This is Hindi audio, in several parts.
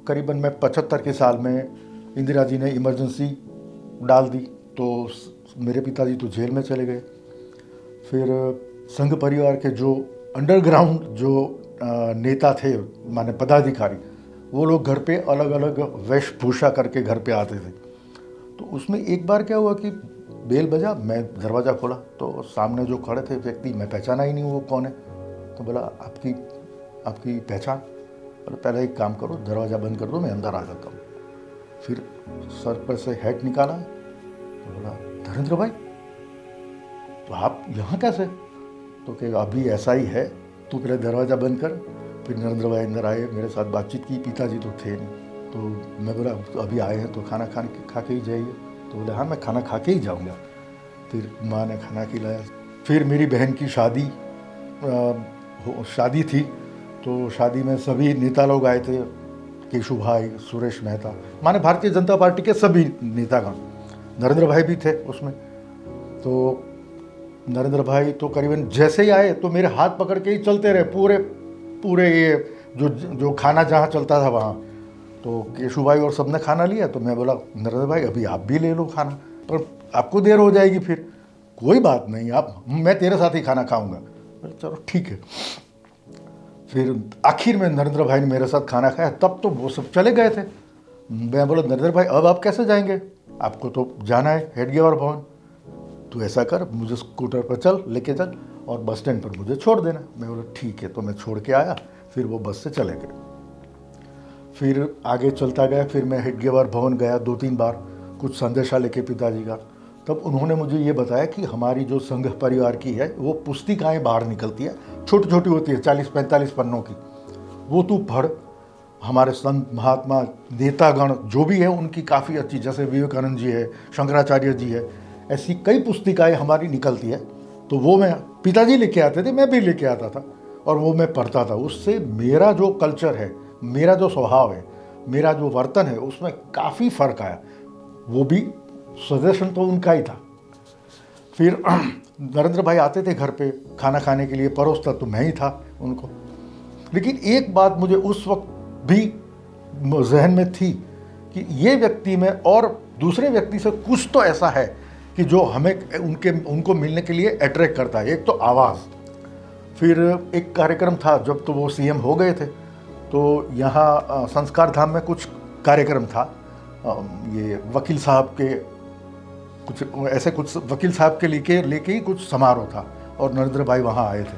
करीबन मैं 75 के साल में इंदिरा जी ने इमरजेंसी डाल दी, तो मेरे पिताजी तो जेल में चले गए। फिर संघ परिवार के जो अंडरग्राउंड जो नेता थे, माने पदाधिकारी, वो लोग घर पे अलग अलग वेशभूषा करके घर पे आते थे। तो उसमें एक बार क्या हुआ कि बेल बजा, मैं दरवाज़ा खोला तो सामने जो खड़े थे व्यक्ति, मैं पहचाना ही नहीं वो कौन है। तो बोला आपकी पहचान? बोला पहले एक काम करो, दरवाज़ा बंद कर दो, मैं अंदर आ जाता हूँ। फिर सर पर से हैट निकाला तो बोला धर्मेंद्र भाई, तो आप यहाँ कैसे? तो कहे अभी ऐसा ही है, तू पहले दरवाज़ा बंद कर। फिर नरेंद्र भाई अंदर आए, मेरे साथ बातचीत की, पिताजी तो थे नहीं। तो मैं बोला तो अभी आए हैं तो खाना खा के ही जाइए। तो बोले हाँ मैं खाना खा के ही जाऊँगा। फिर माँ ने खाना खिलाया। फिर मेरी बहन की शादी थी, तो शादी में सभी नेता लोग आए थे, केशु भाई, सुरेश मेहता, माने भारतीय जनता पार्टी के सभी नेतागण, नरेंद्र भाई भी थे उसमें। तो नरेंद्र भाई तो करीबन जैसे ही आए तो मेरे हाथ पकड़ के ही चलते रहे पूरे ये जो खाना जहाँ चलता था वहाँ। तो केशु भाई और सबने खाना लिया, तो मैं बोला नरेंद्र भाई अभी आप भी ले लो खाना, पर आपको देर हो जाएगी। फिर कोई बात नहीं, मैं तेरे साथ ही खाना खाऊंगा। चलो ठीक है। फिर आखिर में नरेंद्र भाई ने मेरे साथ खाना खाया, तब तो वो सब चले गए थे। मैं बोला नरेंद्र भाई अब आप कैसे जाएंगे, आपको तो जाना है हेडगेवार भवन। तो ऐसा कर, मुझे स्कूटर पर चल, लेके चल और बस स्टैंड पर मुझे छोड़ देना। मैं बोला ठीक है। तो मैं छोड़ के आया, फिर वो बस से चले गए। फिर आगे चलता गया, फिर मैं हेडगेवार भवन गया 2-3 बार, कुछ संदेशा लेके पिताजी का। तब उन्होंने मुझे ये बताया कि हमारी जो संघ परिवार की है वो पुस्तिकाएँ बाहर निकलती है, छोटी छोटी होती है 40-45 पन्नों की, वो तू पढ़। हमारे संत महात्मा नेतागण जो भी है उनकी काफ़ी अच्छी, जैसे विवेकानंद जी है, शंकराचार्य जी है, ऐसी कई पुस्तिकाएँ हमारी निकलती है। तो वो मैं, पिताजी लेके आते थे, मैं भी लेके आता था और वो मैं पढ़ता था। उससे मेरा जो कल्चर है, मेरा जो स्वभाव है, मेरा जो वर्तन है, उसमें काफ़ी फ़र्क आया। वो भी सजेशन तो उनका ही था। फिर नरेंद्र भाई आते थे घर पे खाना खाने के लिए, परोसता तो मैं ही था उनको। लेकिन एक बात मुझे उस वक्त भी जहन में थी कि ये व्यक्ति में और दूसरे व्यक्ति से कुछ तो ऐसा है कि जो हमें उनको मिलने के लिए अट्रैक्ट करता है। एक तो आवाज़। फिर एक कार्यक्रम था, जब तो वो सीएम हो गए थे, तो यहाँ संस्कार धाम में कुछ कार्यक्रम था, ये वकील साहब के कुछ वकील साहब के लेके ही कुछ समारोह था और नरेंद्र भाई वहाँ आए थे।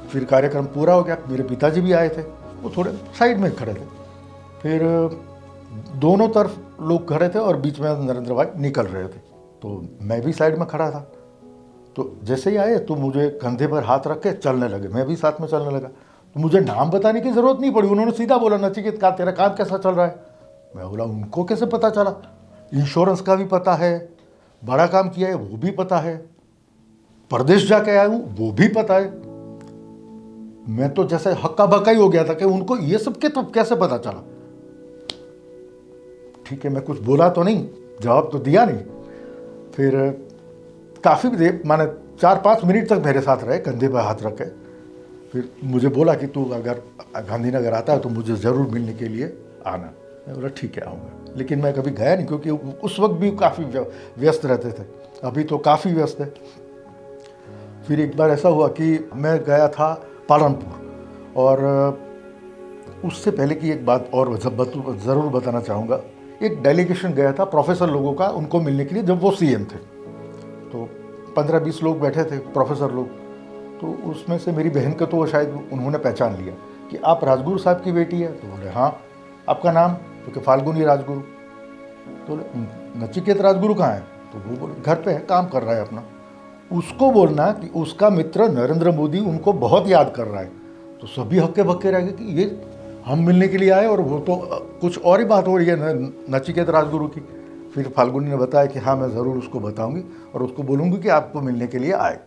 फिर कार्यक्रम पूरा हो गया, मेरे पिताजी भी आए थे, वो थोड़े साइड में खड़े थे। फिर दोनों तरफ लोग खड़े थे और बीच में नरेंद्र भाई निकल रहे थे, तो मैं भी साइड में खड़ा था। तो जैसे ही आए तो मुझे कंधे पर हाथ रख के चलने लगे, मैं भी साथ में चलने लगा। तो मुझे नाम बताने की ज़रूरत नहीं पड़ी, उन्होंने सीधा बोला नचिकेत का तेरा काम कैसा चल रहा है। मैं बोला उनको कैसे पता चला, इंश्योरेंस का भी पता है, बड़ा काम किया है वो भी पता है, प्रदेश जाके आया हूँ वो भी पता है। मैं तो जैसे हक्का बक्का ही हो गया था कि उनको ये सब के तब कैसे पता चला। ठीक है, मैं कुछ बोला तो नहीं, जवाब तो दिया नहीं। फिर काफ़ी देर, माने 4-5 मिनट तक मेरे साथ रहे, कंधे पर हाथ रखे। फिर मुझे बोला कि तू अगर गांधीनगर आता है तो मुझे ज़रूर मिलने के लिए आना। मैं बोला ठीक है आऊँगा, लेकिन मैं कभी गया नहीं क्योंकि उस वक्त भी काफ़ी व्यस्त रहते थे, अभी तो काफ़ी व्यस्त है। फिर एक बार ऐसा हुआ कि मैं गया था पालनपुर, और उससे पहले की एक बात और ज़रूर बताना चाहूँगा। एक डेलीगेशन गया था प्रोफेसर लोगों का, उनको मिलने के लिए, जब वो सीएम थे। तो 15-20 लोग बैठे थे, प्रोफेसर लोग। तो उसमें से मेरी बहन को तो शायद उन्होंने पहचान लिया कि आप राजगुरु साहब की बेटी है। तो बोले हाँ। आपका नाम? तो फाल्गुनी राजगुरु। तो नचिकेत राजगुरु कहाँ है? तो वो बोले घर पे है, काम कर रहा है अपना। उसको बोलना कि उसका मित्र नरेंद्र मोदी उनको बहुत याद कर रहा है। तो सभी हक्के बक्के रह गए कि ये हम मिलने के लिए आए और वो तो कुछ और ही बात हो रही है नचिकेत राजगुरु की। फिर फाल्गुनी ने बताया कि हाँ मैं ज़रूर उसको बताऊंगी और उसको बोलूँगी कि आपको मिलने के लिए आए।